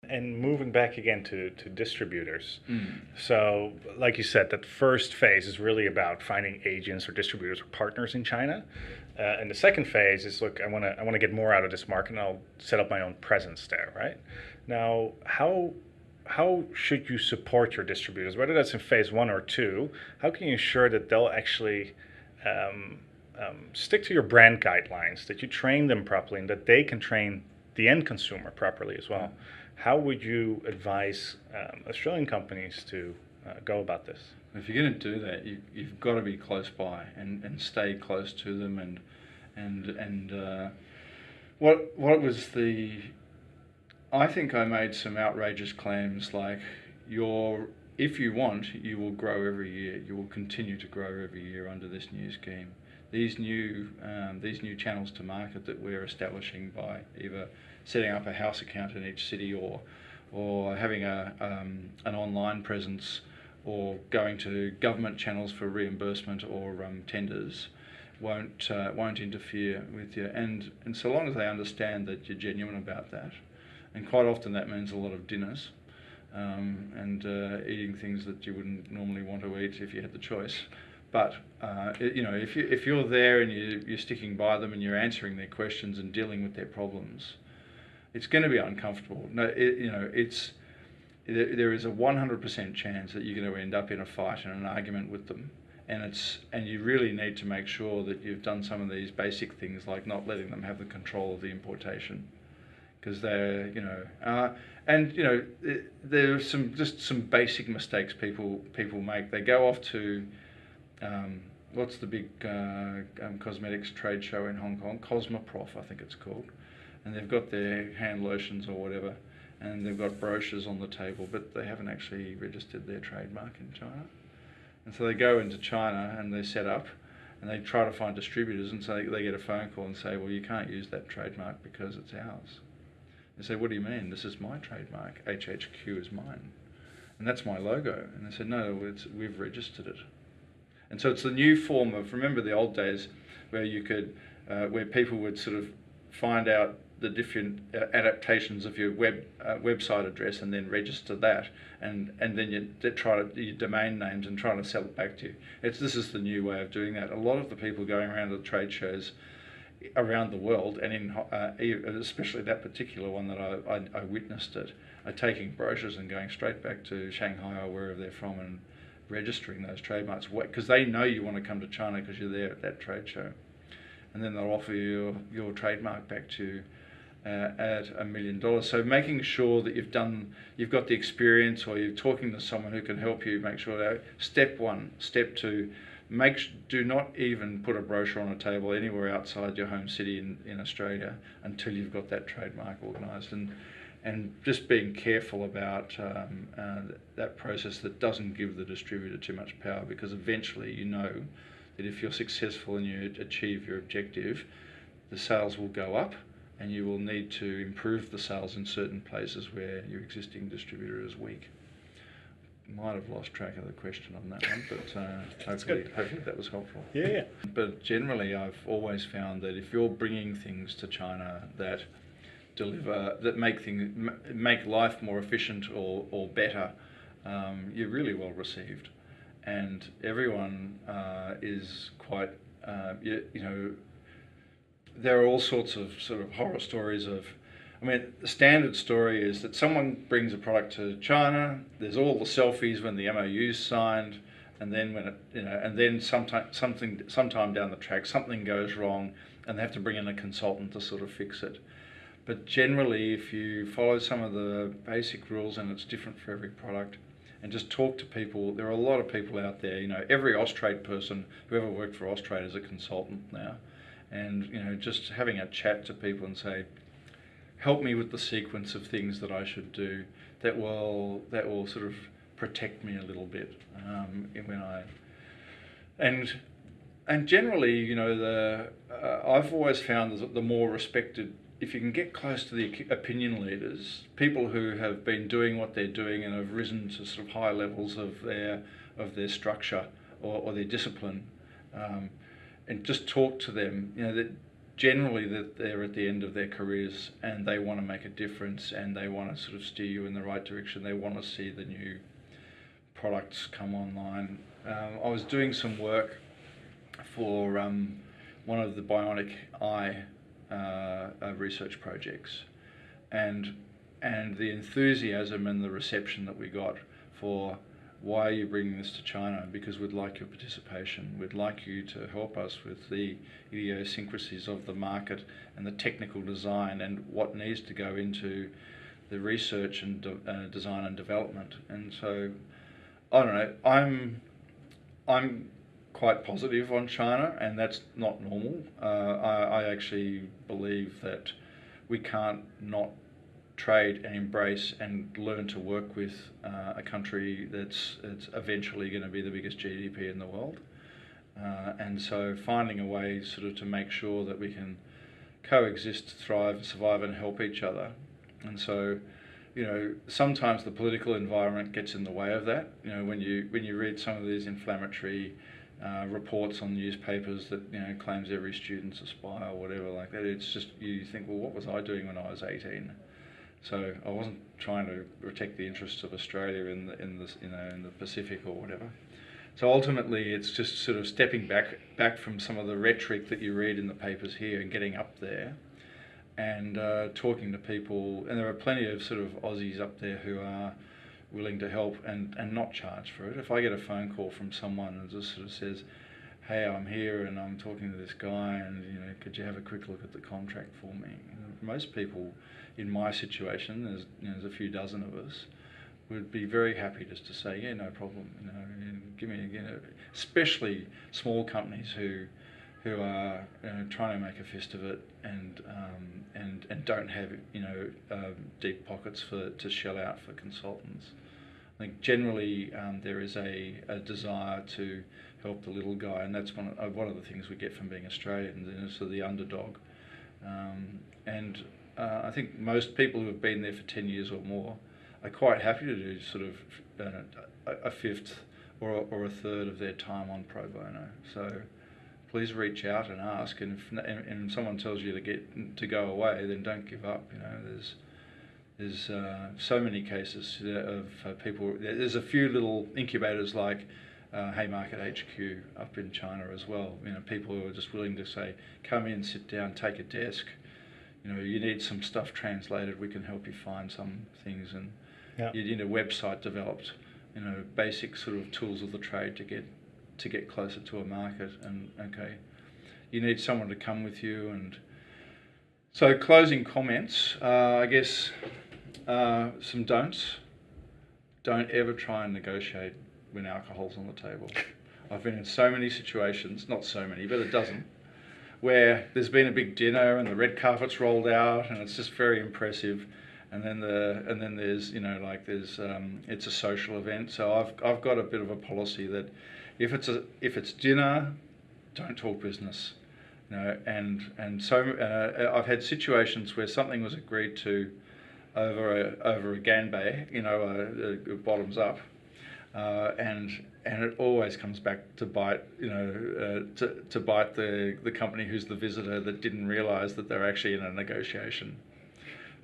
And moving back again to distributors. Mm. So, like you said, that first phase is really about finding agents or distributors or partners in China. And the second phase is, look, I want to get more out of this market, and I'll set up my own presence there, right? Now, how should you support your distributors, whether that's in phase one or two? How can you ensure that they'll actually stick to your brand guidelines, that you train them properly, and that they can train the end consumer properly as well? How would you advise Australian companies to go about this? If you're going to do that, you've got to be close by and stay close to them and what was the... I think I made some outrageous claims like if you want, you will grow every year. You will continue to grow every year under this new scheme. These new channels to market that we're establishing by either setting up a house account in each city or having an online presence or going to government channels for reimbursement or tenders won't interfere with you. And so long as they understand that you're genuine about that, and quite often that means a lot of dinners and eating things that you wouldn't normally want to eat if you had the choice. But if you're there and you're sticking by them and you're answering their questions and dealing with their problems, it's going to be uncomfortable. No, there is a 100% chance that you're going to end up in a fight and an argument with them, and you really need to make sure that you've done some of these basic things like not letting them have the control of the importation, because they're there are some basic mistakes people make. They go off to what's the big cosmetics trade show in Hong Kong? Cosmoprof, I think it's called. And they've got their hand lotions or whatever, and they've got brochures on the table, but they haven't actually registered their trademark in China. And so they go into China and they set up, and they try to find distributors, and so they get a phone call and say, well, you can't use that trademark because it's ours. They say, what do you mean? This is my trademark. HHQ is mine. And that's my logo. And they said, no, we've registered it. And so it's the new form of, remember the old days where you could, where people would sort of find out the different adaptations of your website address and then register that, and then you try to your domain names and try to sell it back to you. This is the new way of doing that. A lot of the people going around to the trade shows around the world, and especially that particular one that I witnessed it, are taking brochures and going straight back to Shanghai or wherever they're from and registering those trademarks, because they know you want to come to China because you're there at that trade show, and then they'll offer you your trademark back to you at $1 million. So making sure that you've got the experience, or you're talking to someone who can help you make sure that step one, step two, do not even put a brochure on a table anywhere outside your home city in Australia until you've got that trademark organised, and just being careful about that process that doesn't give the distributor too much power, because eventually you know that if you're successful and you achieve your objective, the sales will go up, and you will need to improve the sales in certain places where your existing distributor is weak. Might have lost track of the question on that one, but hopefully that was helpful. Yeah. But generally, I've always found that if you're bringing things to China that make life more efficient or better, you're really well received, and everyone is quite there are all sorts of sort of horror stories of, the standard story is that someone brings a product to China, there's all the selfies when the MOU's signed, and then when and then sometime down the track something goes wrong and they have to bring in a consultant to sort of fix it. But generally, if you follow some of the basic rules, and it's different for every product, and just talk to people, there are a lot of people out there, every Austrade person who ever worked for Austrade is a consultant now. And just having a chat to people and say, help me with the sequence of things that I should do that will sort of protect me a little bit and generally, I've always found that the more respected, if you can get close to the opinion leaders, people who have been doing what they're doing and have risen to sort of high levels of their structure or their discipline, and just talk to them, generally that they're at the end of their careers and they want to make a difference and they want to sort of steer you in the right direction. They want to see the new products come online. I was doing some work for one of the bionic eye research projects, and the enthusiasm and the reception that we got for why are you bringing this to China? Because we'd like your participation. We'd like you to help us with the idiosyncrasies of the market and the technical design and what needs to go into the research and design and development. And so, I don't know, I'm quite positive on China, and that's not normal. I actually believe that we can't not trade and embrace and learn to work with a country that's eventually going to be the biggest GDP in the world. And so finding a way sort of to make sure that we can coexist, thrive, survive and help each other. And so, you know, sometimes the political environment gets in the way of that. You know, when you read some of these inflammatory reports on newspapers that, you know, claims every student's a spy or whatever like that, it's just, you think, well, what was I doing when I was 18? So I wasn't trying to protect the interests of Australia in the Pacific or whatever. So ultimately, it's just sort of stepping back from some of the rhetoric that you read in the papers here and getting up there and talking to people. And there are plenty of sort of Aussies up there who are willing to help and not charge for it. If I get a phone call from someone and just sort of says, hey, I'm here and I'm talking to this guy and, you know, could you have a quick look at the contract for me? Most people in my situation, there's a few dozen of us, would be very happy just to say, yeah, no problem, you know, and give me, you know, especially small companies who are, you know, trying to make a fist of it and don't have, you know, deep pockets to shell out for consultants. I think generally there is a desire to help the little guy, and that's one of the things we get from being Australians, and so the underdog. I think most people who have been there for 10 years or more are quite happy to do sort of a fifth or a third of their time on pro bono. So please reach out and ask, and if someone tells you to go away, then don't give up. You know, there's so many cases of people. There's a few little incubators like Haymarket HQ up in China as well. You know, people who are just willing to say, come in, sit down, take a desk. You know, you need some stuff translated, we can help you find some things, and you need a website developed. You know, basic sort of tools of the trade to get closer to a market. And okay, you need someone to come with you. And so, closing comments. I guess some don'ts. Don't ever try and negotiate when alcohol's on the table. I've been in so many situations, not so many, but a dozen, where there's been a big dinner and the red carpet's rolled out and it's just very impressive, and then there's, you know, like there's it's a social event. So I've got a bit of a policy that if it's dinner, don't talk business, you know, and so I've had situations where something was agreed to over a ganbei, you know, bottoms up, and it always comes back to bite, you know, to bite the company who's the visitor that didn't realise that they're actually in a negotiation,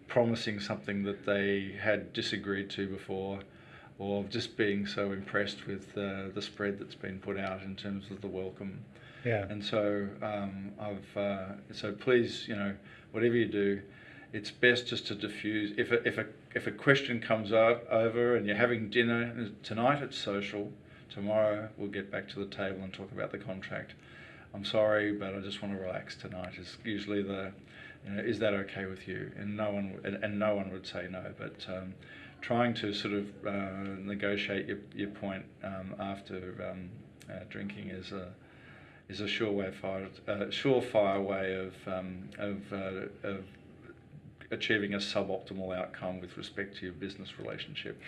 promising something that they had disagreed to before, or just being so impressed with the spread that's been put out in terms of the welcome. Yeah. And so so please, you know, whatever you do, it's best just to diffuse. If a question comes over and you're having dinner tonight, it's social. Tomorrow we'll get back to the table and talk about the contract. I'm sorry, but I just want to relax tonight. Is usually you know, is that okay with you? And no one would say no. But trying to sort of negotiate your point after drinking is a surefire way of achieving a suboptimal outcome with respect to your business relationship.